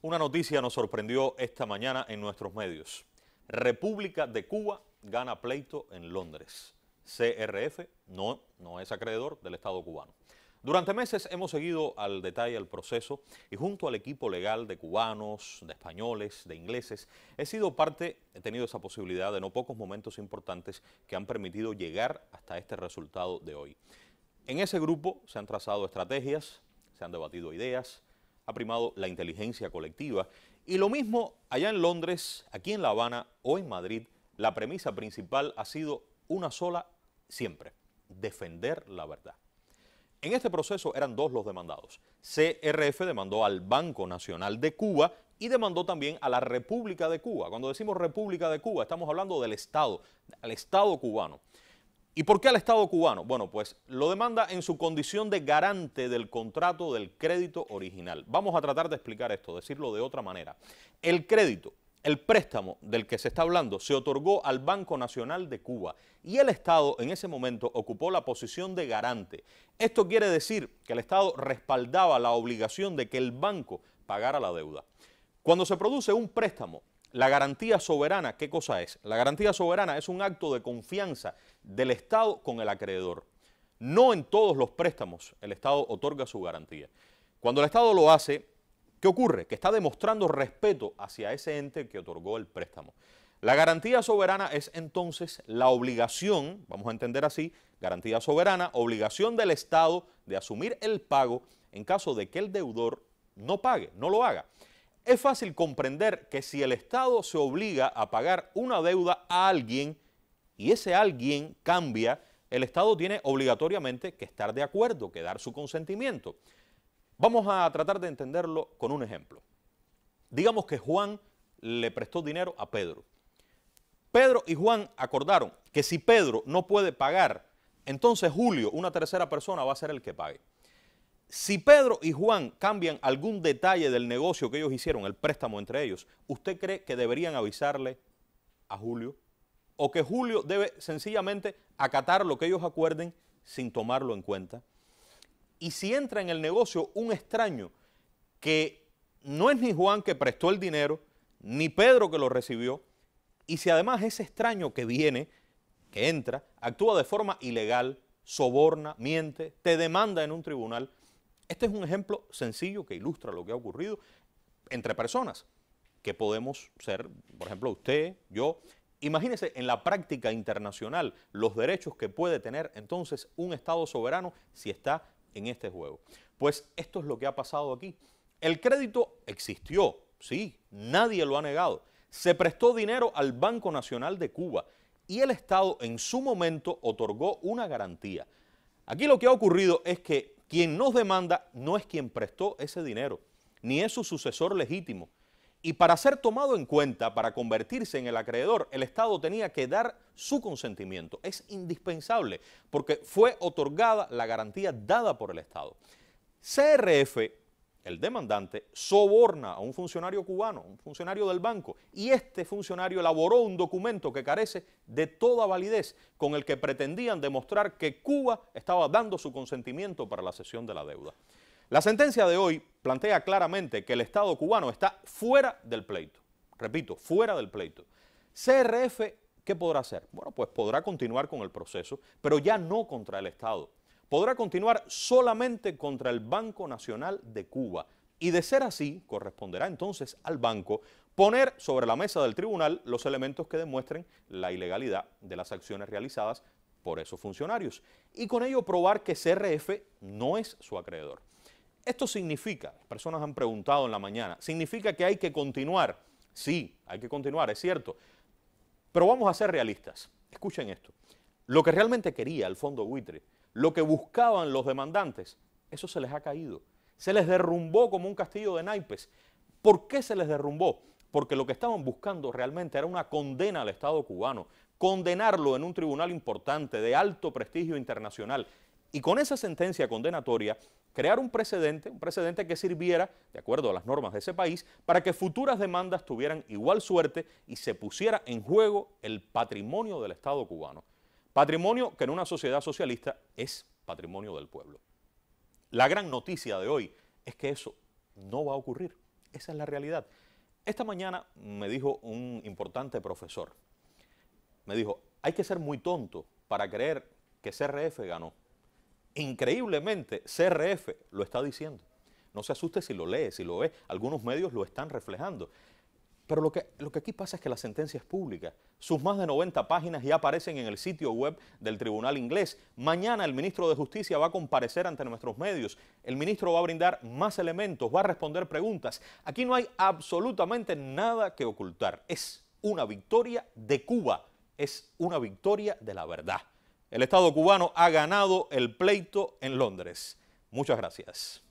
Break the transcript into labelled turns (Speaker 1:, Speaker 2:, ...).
Speaker 1: Una noticia nos sorprendió esta mañana en nuestros medios. República de Cuba gana pleito en Londres. CRF no es acreedor del Estado cubano. Durante meses hemos seguido al detalle el proceso y junto al equipo legal de cubanos, de españoles, de ingleses, he tenido esa posibilidad de no pocos momentos importantes que han permitido llegar hasta este resultado de hoy. En ese grupo se han trazado estrategias, se han debatido ideas, ha primado la inteligencia colectiva y lo mismo allá en Londres, aquí en La Habana o en Madrid, la premisa principal ha sido una sola siempre: defender la verdad. En este proceso eran dos los demandados. CRF demandó al Banco Nacional de Cuba y demandó también a la República de Cuba. Cuando decimos República de Cuba estamos hablando del Estado, al Estado cubano. ¿Y por qué al Estado cubano? Bueno, pues lo demanda en su condición de garante del contrato del crédito original. Vamos a tratar de explicar esto, decirlo de otra manera. El crédito, el préstamo del que se está hablando, se otorgó al Banco Nacional de Cuba y el Estado en ese momento ocupó la posición de garante. Esto quiere decir que el Estado respaldaba la obligación de que el banco pagara la deuda. Cuando se produce un préstamo, la garantía soberana, ¿qué cosa es? La garantía soberana es un acto de confianza del Estado con el acreedor. No en todos los préstamos el Estado otorga su garantía. Cuando el Estado lo hace, ¿qué ocurre? Que está demostrando respeto hacia ese ente que otorgó el préstamo. La garantía soberana es entonces la obligación, vamos a entender así, garantía soberana, obligación del Estado de asumir el pago en caso de que el deudor no pague, no lo haga. Es fácil comprender que si el Estado se obliga a pagar una deuda a alguien y ese alguien cambia, el Estado tiene obligatoriamente que estar de acuerdo, que dar su consentimiento. Vamos a tratar de entenderlo con un ejemplo. Digamos que Juan le prestó dinero a Pedro. Pedro y Juan acordaron que si Pedro no puede pagar, entonces Julio, una tercera persona, va a ser el que pague. Si Pedro y Juan cambian algún detalle del negocio que ellos hicieron, el préstamo entre ellos, ¿usted cree que deberían avisarle a Julio? ¿O que Julio debe sencillamente acatar lo que ellos acuerden sin tomarlo en cuenta? Y si entra en el negocio un extraño que no es ni Juan que prestó el dinero, ni Pedro que lo recibió, y si además ese extraño que viene, que entra, actúa de forma ilegal, soborna, miente, te demanda en un tribunal. Este es un ejemplo sencillo que ilustra lo que ha ocurrido entre personas que podemos ser, por ejemplo, usted, yo. Imagínese en la práctica internacional los derechos que puede tener entonces un Estado soberano si está en este juego. Pues esto es lo que ha pasado aquí. El crédito existió, sí, nadie lo ha negado. Se prestó dinero al Banco Nacional de Cuba y el Estado en su momento otorgó una garantía. Aquí lo que ha ocurrido es que quien nos demanda no es quien prestó ese dinero, ni es su sucesor legítimo. Y para ser tomado en cuenta, para convertirse en el acreedor, el Estado tenía que dar su consentimiento. Es indispensable porque fue otorgada la garantía dada por el Estado. CRF, el demandante, soborna a un funcionario cubano, un funcionario del banco, y este funcionario elaboró un documento que carece de toda validez, con el que pretendían demostrar que Cuba estaba dando su consentimiento para la cesión de la deuda. La sentencia de hoy plantea claramente que el Estado cubano está fuera del pleito. Repito, fuera del pleito. CRF, ¿qué podrá hacer? Bueno, pues podrá continuar con el proceso, pero ya no contra el Estado. Podrá continuar solamente contra el Banco Nacional de Cuba. Y de ser así, corresponderá entonces al banco poner sobre la mesa del tribunal los elementos que demuestren la ilegalidad de las acciones realizadas por esos funcionarios y con ello probar que CRF no es su acreedor. Esto significa, las personas han preguntado en la mañana, ¿significa que hay que continuar? Sí, hay que continuar, es cierto, pero vamos a ser realistas. Escuchen esto, lo que realmente quería el fondo buitre, lo que buscaban los demandantes, eso se les ha caído, se les derrumbó como un castillo de naipes. ¿Por qué se les derrumbó? Porque lo que estaban buscando realmente era una condena al Estado cubano, condenarlo en un tribunal importante de alto prestigio internacional y con esa sentencia condenatoria crear un precedente que sirviera, de acuerdo a las normas de ese país, para que futuras demandas tuvieran igual suerte y se pusiera en juego el patrimonio del Estado cubano. Patrimonio que en una sociedad socialista es patrimonio del pueblo. La gran noticia de hoy es que eso no va a ocurrir. Esa es la realidad. Esta mañana me dijo un importante profesor, me dijo, hay que ser muy tonto para creer que CRF ganó. Increíblemente, CRF lo está diciendo. No se asuste si lo lee, si lo ve, algunos medios lo están reflejando. Pero lo que aquí pasa es que la sentencia es pública. Sus más de 90 páginas ya aparecen en el sitio web del tribunal inglés. Mañana el ministro de Justicia va a comparecer ante nuestros medios. El ministro va a brindar más elementos, va a responder preguntas. Aquí no hay absolutamente nada que ocultar. Es una victoria de Cuba. Es una victoria de la verdad. El Estado cubano ha ganado el pleito en Londres. Muchas gracias.